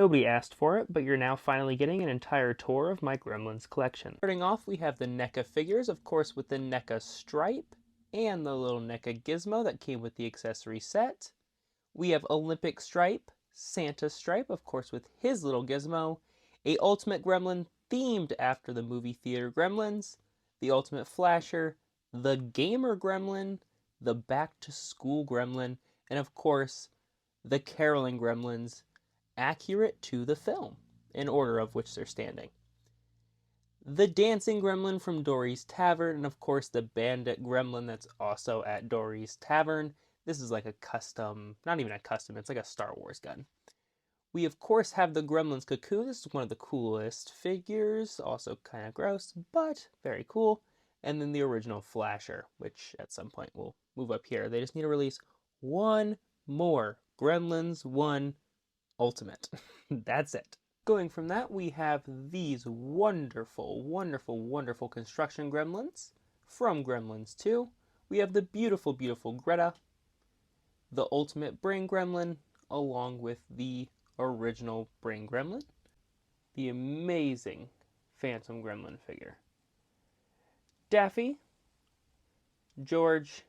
Nobody asked for it, but you're now finally getting an entire tour of my Gremlins collection. Starting off, we have the NECA figures, of course with the NECA stripe, and the little NECA gizmo that came with the accessory set. We have Olympic Stripe, Santa Stripe, of course with his little gizmo, a Ultimate Gremlin themed after the movie theater Gremlins, the Ultimate Flasher, the Gamer Gremlin, the Back to School Gremlin, and of course, the Caroling Gremlins, accurate to the film, in order of which they're standing. The Dancing Gremlin from Dory's Tavern, and of course the Bandit Gremlin that's also at Dory's Tavern. This is like a custom, not even a custom, it's like a Star Wars gun. We of course have the Gremlins Cocoon. This is one of the coolest figures, also kind of gross, but very cool. And then the original Flasher, which at some point will move up here. They just need to release one more Gremlins 1 Ultimate. That's it. Going from that, we have these wonderful, wonderful, wonderful construction Gremlins from Gremlins 2. We have the beautiful, beautiful Greta, the Ultimate Brain Gremlin, along with the original Brain Gremlin, the amazing Phantom Gremlin figure, Daffy, George,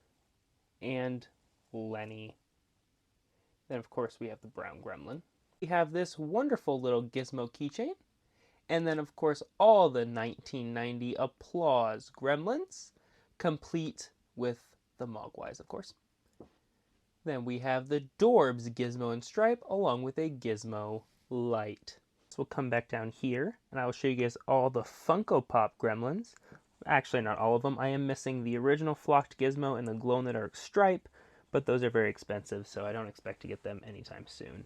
and Lenny. Then of course we have the Brown Gremlin. We have this wonderful little gizmo keychain, and then of course all the 1990 Applause Gremlins, complete with the Mogwais of course. Then we have the Dorbs Gizmo and Stripe, along with a Gizmo Light. So we'll come back down here, and I will show you guys all the Funko Pop Gremlins. Actually, not all of them. I am missing the original Flocked Gizmo and the glow-in-the-dark Stripe, but those are very expensive, so I don't expect to get them anytime soon.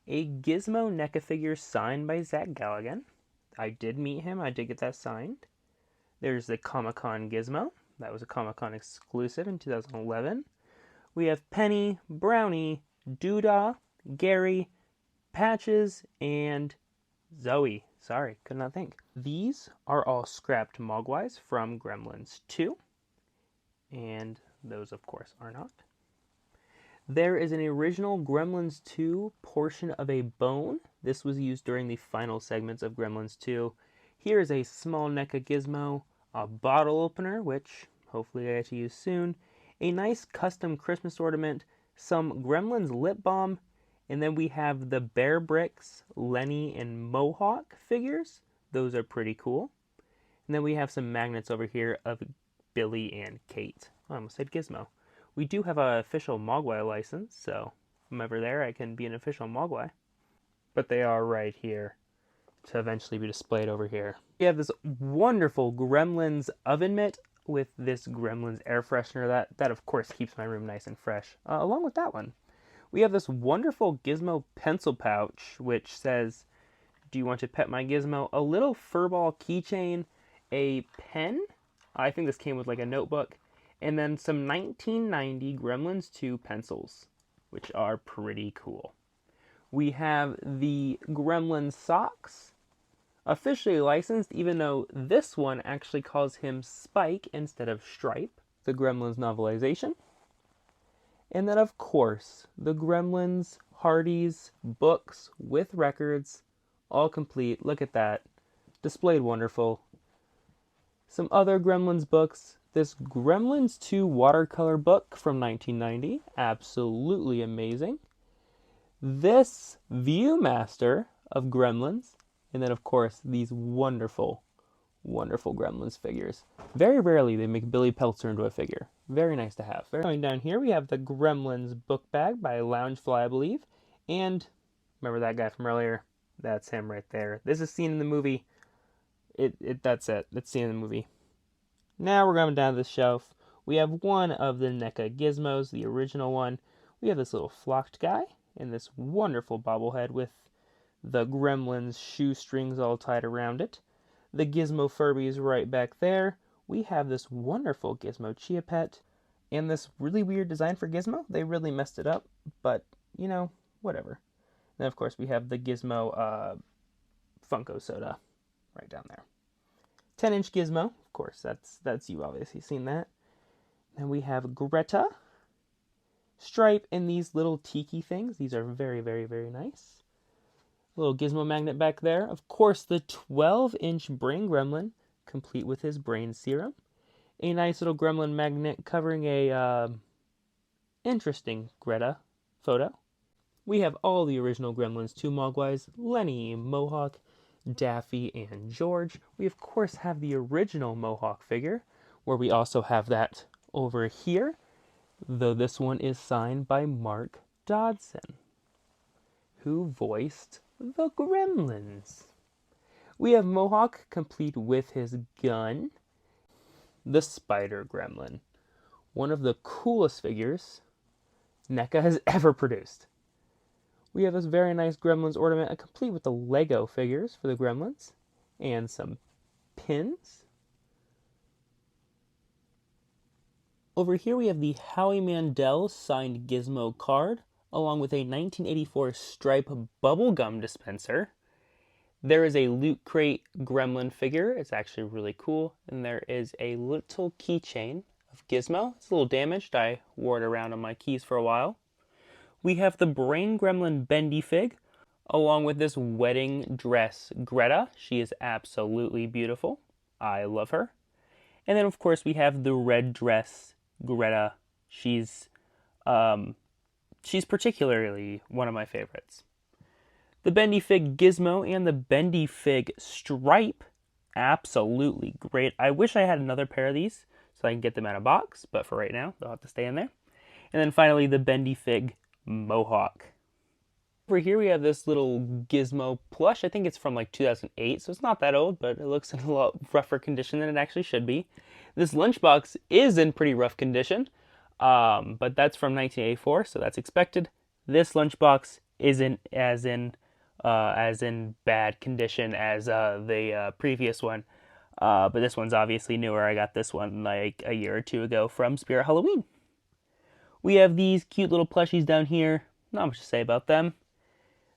A Gizmo NECA figure signed by Zach Galligan. I did meet him. I did get that signed. There's the Comic-Con Gizmo. That was a Comic-Con exclusive in 2011. We have Penny, Brownie, Doodah, Gary, Patches, and Zoe. Sorry, could not think. These are all scrapped Mogwais from Gremlins 2. And those, of course, are not. There is an original Gremlins 2 portion of a bone. This was used during the final segments of Gremlins 2. Here is a small NECA gizmo, a bottle opener, which hopefully I get to use soon, a nice custom Christmas ornament, some Gremlins lip balm, and then we have the Bear Bricks, Lenny, and Mohawk figures. Those are pretty cool. And then we have some magnets over here of Billy and Kate. I almost said Gizmo. We do have an official Mogwai license, so if I'm ever there, I can be an official Mogwai. But they are right here to eventually be displayed over here. We have this wonderful Gremlins oven mitt with this Gremlins air freshener. That of course keeps my room nice and fresh, along with that one. We have this wonderful Gizmo pencil pouch, which says, "Do you want to pet my Gizmo?" A little furball keychain, a pen. I think this came with like a notebook. And then some 1990 Gremlins 2 pencils, which are pretty cool. We have the Gremlins socks, officially licensed, even though this one actually calls him Spike instead of Stripe. The Gremlins novelization. And then, of course, the Gremlins Hardee's books with records, all complete. Look at that. Displayed wonderful. Some other Gremlins books. This Gremlins 2 watercolor book from 1990, absolutely amazing. This Viewmaster of Gremlins, and then of course these wonderful, wonderful Gremlins figures. Very rarely they make Billy Peltzer into a figure. Very nice to have. Going down here we have the Gremlins book bag by Loungefly, I believe, and remember that guy from earlier? That's him right there. This is seen in the movie. That's it. It's seen in the movie. Now we're going down this shelf. We have one of the NECA gizmos, the original one. We have this little flocked guy and this wonderful bobblehead with the Gremlins shoestrings all tied around it. The Gizmo Furby is right back there. We have this wonderful Gizmo Chia Pet and this really weird design for Gizmo. They really messed it up, but you know, whatever. And of course we have the Gizmo Funko Soda right down there. 10-inch Gizmo, of course, that's you obviously seen that. Then we have Greta, Stripe, and these little tiki things. These are very, very, very nice. Little gizmo magnet back there. Of course, the 12-inch brain gremlin, complete with his brain serum. A nice little gremlin magnet covering a interesting Greta photo. We have all the original Gremlins, two Mogwais, Lenny, Mohawk, Daffy, and George. We of course have the original Mohawk figure, where we also have that over here, though this one is signed by Mark Dodson, who voiced the Gremlins. We have Mohawk complete with his gun, the Spider Gremlin, one of the coolest figures NECA has ever produced. We have this very nice Gremlins ornament, complete with the Lego figures for the Gremlins, and some pins. Over here we have the Howie Mandel signed Gizmo card, along with a 1984 Stripe bubblegum dispenser. There is a Loot Crate Gremlin figure. It's actually really cool. And there is a little keychain of Gizmo. It's a little damaged. I wore it around on my keys for a while. We have the Brain Gremlin Bendy Fig, along with this wedding dress Greta. She is absolutely beautiful. I love her. And then, of course, we have the red dress Greta. She's particularly one of my favorites. The Bendy Fig Gizmo and the Bendy Fig Stripe, absolutely great. I wish I had another pair of these so I can get them out of box, but for right now, they'll have to stay in there. And then finally, the Bendy Fig Mohawk. Over here we have this little Gizmo plush. I think it's from like 2008, so it's not that old, but it looks in a lot rougher condition than it actually should be. This lunchbox is in pretty rough condition, but that's from 1984, so that's expected. This lunchbox isn't as in bad condition as the previous one, but this one's obviously newer. I got this one like a year or two ago from Spirit Halloween. We have these cute little plushies down here. Not much to say about them.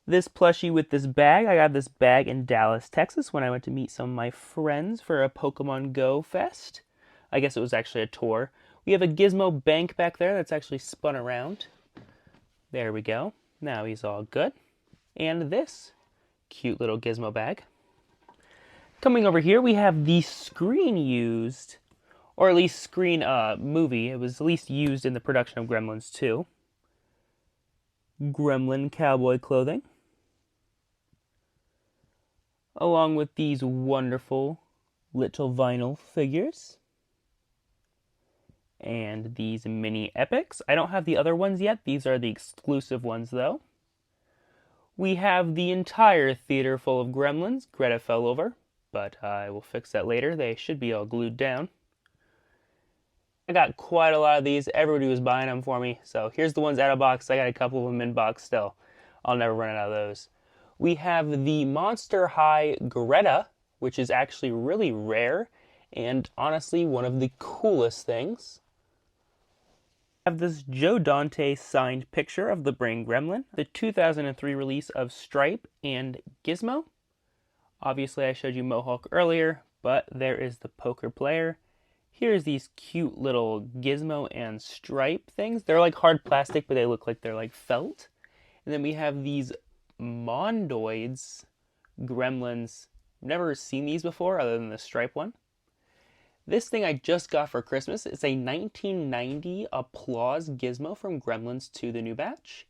This plushie with this bag. I got this bag in Dallas, Texas when I went to meet some of my friends for a Pokemon Go fest. I guess it was actually a tour. We have a Gizmo bank back there that's actually spun around. There we go. Now he's all good. And this cute little Gizmo bag. Coming over here, we have the screen used, or at least screen movie. It was at least used in the production of Gremlins 2. Gremlin cowboy clothing. Along with these wonderful little vinyl figures. And these mini epics. I don't have the other ones yet. These are the exclusive ones though. We have the entire theater full of Gremlins. Greta fell over, but I will fix that later. They should be all glued down. I got quite a lot of these. Everybody was buying them for me. So here's the ones out of box. I got a couple of them in box still. I'll never run out of those. We have the Monster High Greta, which is actually really rare and honestly one of the coolest things. I have this Joe Dante signed picture of the Brain Gremlin, the 2003 release of Stripe and Gizmo. Obviously I showed you Mohawk earlier, but there is the poker player. Here's these cute little Gizmo and Stripe things. They're like hard plastic, but they look like they're like felt. And then we have these Mondoids Gremlins. Never seen these before other than the Stripe one. This thing I just got for Christmas. It's a 1990 Applause Gizmo from Gremlins 2, the new batch.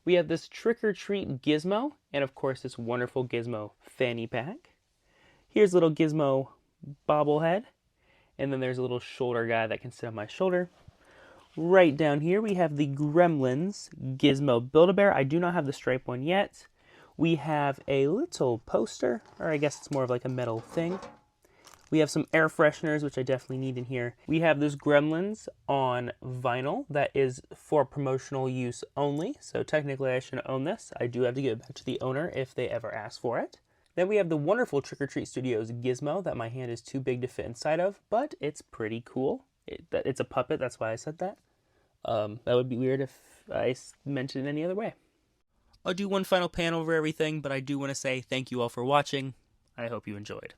We have this Trick or Treat Gizmo, and of course this wonderful Gizmo fanny pack. Here's little Gizmo bobblehead, and then there's a little shoulder guy that can sit on my shoulder. Right down here we have the Gremlins Gizmo Build-A-Bear. I do not have the Stripe one yet. We have a little poster, or I guess it's more of like a metal thing. We have some air fresheners, which I definitely need in here. We have this Gremlins on vinyl that is for promotional use only. So technically I shouldn't own this. I do have to give it back to the owner if they ever ask for it. Then we have the wonderful Trick or Treat Studios Gizmo that my hand is too big to fit inside of, but it's pretty cool. It's a puppet, that's why I said that. That would be weird if I meant it in any other way. I'll do one final panel over everything, but I do want to say thank you all for watching. I hope you enjoyed.